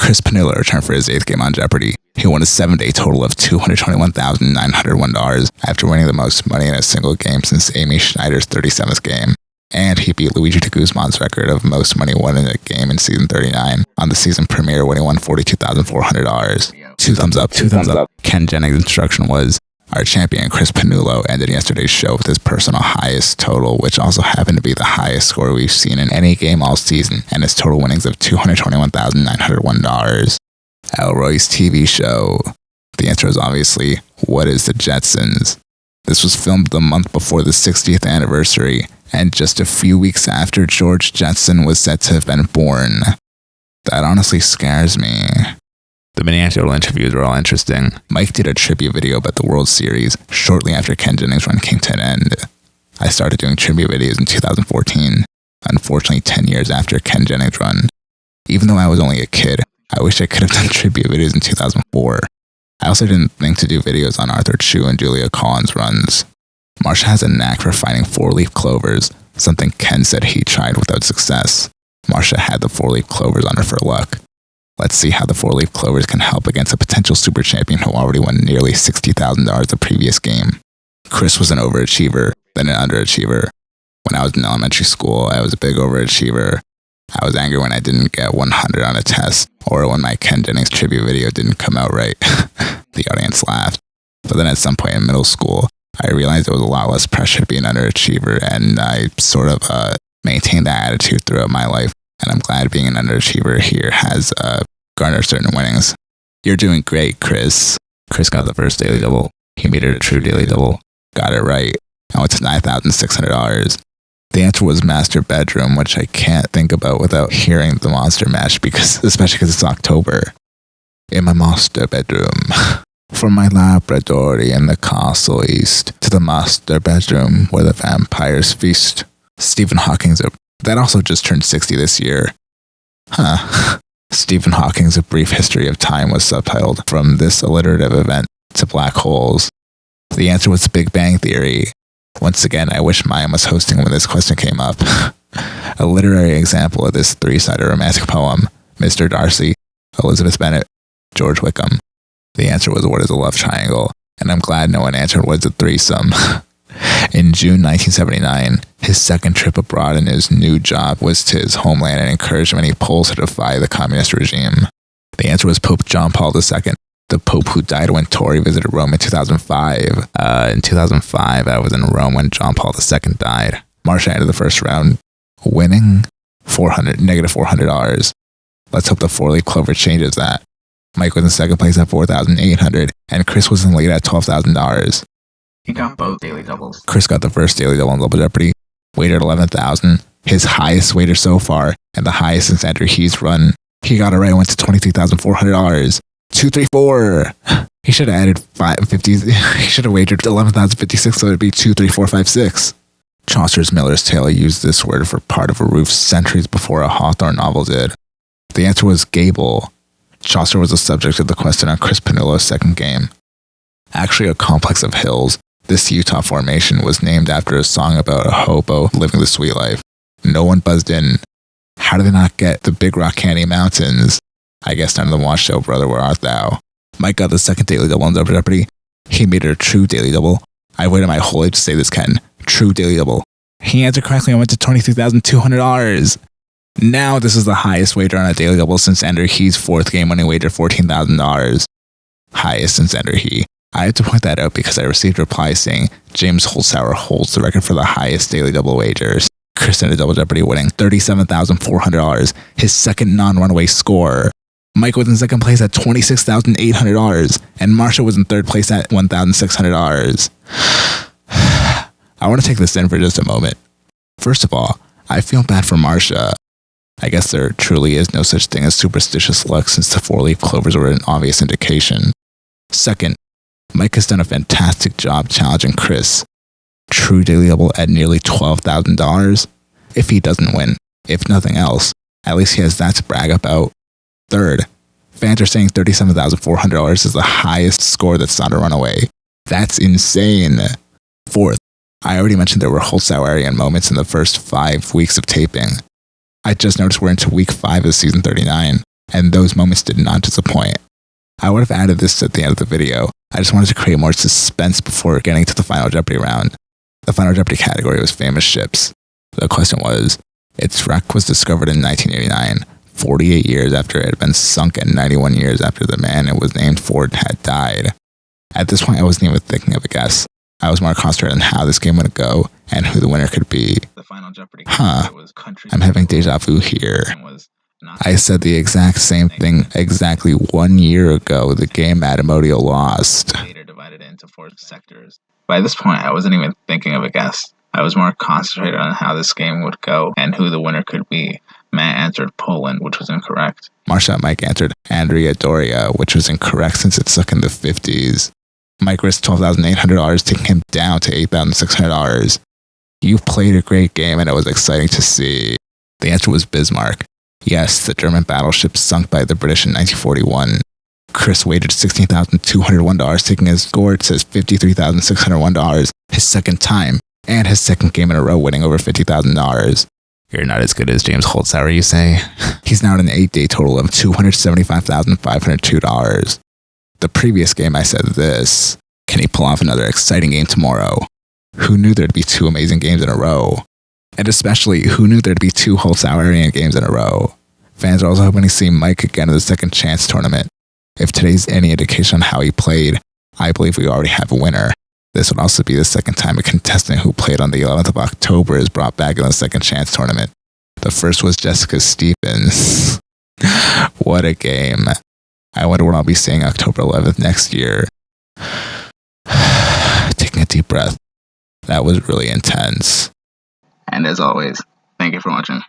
Cris Pannullo returned for his 8th game on Jeopardy. He won a 7-day total of $221,901 after winning the most money in a single game since Amy Schneider's 37th game. And he beat Luigi de Guzman's record of most money won in a game in season 39 on the season premiere when he won $42,400. 2 thumbs up. 2 thumbs up. Ken Jennings' instruction was, our champion Cris Pannullo ended yesterday's show with his personal highest total, which also happened to be the highest score we've seen in any game all season, and his total winnings of $221,901. Elroy's TV show. The answer is obviously, what is the Jetsons? This was filmed the month before the 60th anniversary, and just a few weeks after George Jetson was said to have been born. That honestly scares me. The mini-anecdotal interviews were all interesting. Mike did a trivia video about the World Series shortly after Ken Jennings' run came to an end. I started doing trivia videos in 2014, unfortunately 10 years after Ken Jennings' run. Even though I was only a kid, I wish I could have done trivia videos in 2004. I also didn't think to do videos on Arthur Chu and Julia Collins' runs. Marsha has a knack for finding 4-leaf clovers, something Ken said he tried without success. Marsha had the 4-leaf clovers on her for luck. Let's see how the 4-leaf clovers can help against a potential super champion who already won nearly $60,000 the previous game. Cris was an overachiever, then an underachiever. When I was in elementary school, I was a big overachiever. I was angry when I didn't get 100 on a test, or when my Ken Jennings trivia video didn't come out right. The audience laughed. But then at some point in middle school, I realized there was a lot less pressure to be an underachiever, and I sort of maintained that attitude throughout my life. And I'm glad being an underachiever here has garnered certain winnings. You're doing great, Cris. Cris got the first daily double. He made it a true daily double. Got it right. I went to $9,600. The answer was master bedroom, which I can't think about without hearing the Monster Mash, especially because it's October. In my master bedroom. From my laboratory in the castle east to the master bedroom where the vampires feast. Stephen Hawking's that also just turned 60 this year. Stephen Hawking's A Brief History of Time was subtitled From This Alliterative Event to Black Holes. The answer was Big Bang Theory. Once again, I wish Maya was hosting when this question came up. A literary example of this 3-sided romantic poem, Mr. Darcy, Elizabeth Bennet, George Wickham. The answer was what is a love triangle, and I'm glad no one answered what is a threesome. In June 1979, his second trip abroad in his new job was to his homeland and encouraged many Poles to defy the communist regime. The answer was Pope John Paul II, the Pope who died when Tory visited Rome in 2005. In 2005, I was in Rome when John Paul II died. Marsha ended the first round, winning negative $400. Let's hope the 4-leaf clover changes that. Mike was in second place at $4,800, and Cris was in lead at $12,000. He got both daily doubles. Cris got the first daily double in Double Jeopardy, weighted $11,000, his highest wager so far, and the highest since Andrew Heath's run. He got it right and went to $23,400. 234. He should have added 550. He should have wagered 11,056, so it'd be 23456. Chaucer's Miller's Tale used this word for part of a roof centuries before a Hawthorne novel did. The answer was gable. Chaucer was the subject of the question on Cris Pannullo's second game. Actually a complex of hills, this Utah formation was named after a song about a hobo living the sweet life. No one buzzed in. How did they not get the Big Rock Candy Mountains? I guess none of them watched Show Brother, Where Art Thou? Mike got the second daily double in Double Jeopardy. He made it a true daily double. I waited my whole life to say this, Ken. True daily double. He answered correctly and went to $23,200. Now this is the highest wager on a daily double since Andrew Heath's fourth game when he wagered $14,000. Highest since Andrew Heath. I have to point that out because I received a reply saying James Holzhauer holds the record for the highest daily double wagers. Cris ended Double Jeopardy winning $37,400, his second non-runaway score. Mike was in second place at $26,800, and Marsha was in third place at $1,600. I want to take this in for just a moment. First of all, I feel bad for Marsha. I guess there truly is no such thing as superstitious luck since the 4-leaf clovers were an obvious indication. Second, Mike has done a fantastic job challenging Cris. True daily double at nearly $12,000. If he doesn't win, if nothing else, at least he has that to brag about. Third, fans are saying $37,400 is the highest score that's not a runaway. That's insane. Fourth, I already mentioned there were Holzhauerian moments in the first 5 weeks of taping. I just noticed we're into week 5 of season 39. and those moments did not disappoint. I would have added this at the end of the video. I just wanted to create more suspense before getting to the Final Jeopardy round. The Final Jeopardy category was famous ships. The question was, its wreck was discovered in 1989, 48 years after it had been sunk and 91 years after the man it was named for had died. At this point, I wasn't even thinking of a guess. I was more concentrated on how this game would go and who the winner could be. The Final Jeopardy was I'm having deja vu here. I said the exact same thing exactly 1 year ago, the game Adamodio lost. Later divided into 4 sectors. By this point, I wasn't even thinking of a guess. I was more concentrated on how this game would go and who the winner could be. Matt answered Poland, which was incorrect. Marsha and Mike answered Andrea Doria, which was incorrect since it stuck in the 50s. Mike risked $12,800, taking him down to $8,600. You played a great game and it was exciting to see. The answer was Bismarck. Yes, the German battleship sunk by the British in 1941. Cris wagered $16,201, taking his score to $53,601, his second time, and his second game in a row, winning over $50,000. You're not as good as James Holtzauer, you say? He's now at an 8-day total of $275,502. The previous game I said this. Can he pull off another exciting game tomorrow? Who knew there'd be 2 amazing games in a row? And especially, who knew there'd be 2 Holtzauerian games in a row? Fans are also hoping to see Mike again in the Second Chance tournament. If today's any indication on how he played, I believe we already have a winner. This would also be the second time a contestant who played on the 11th of October is brought back in the Second Chance tournament. The first was Jessica Stevens. What a game. I wonder what I'll be seeing October 11th next year. Taking a deep breath. That was really intense. And as always, thank you for watching.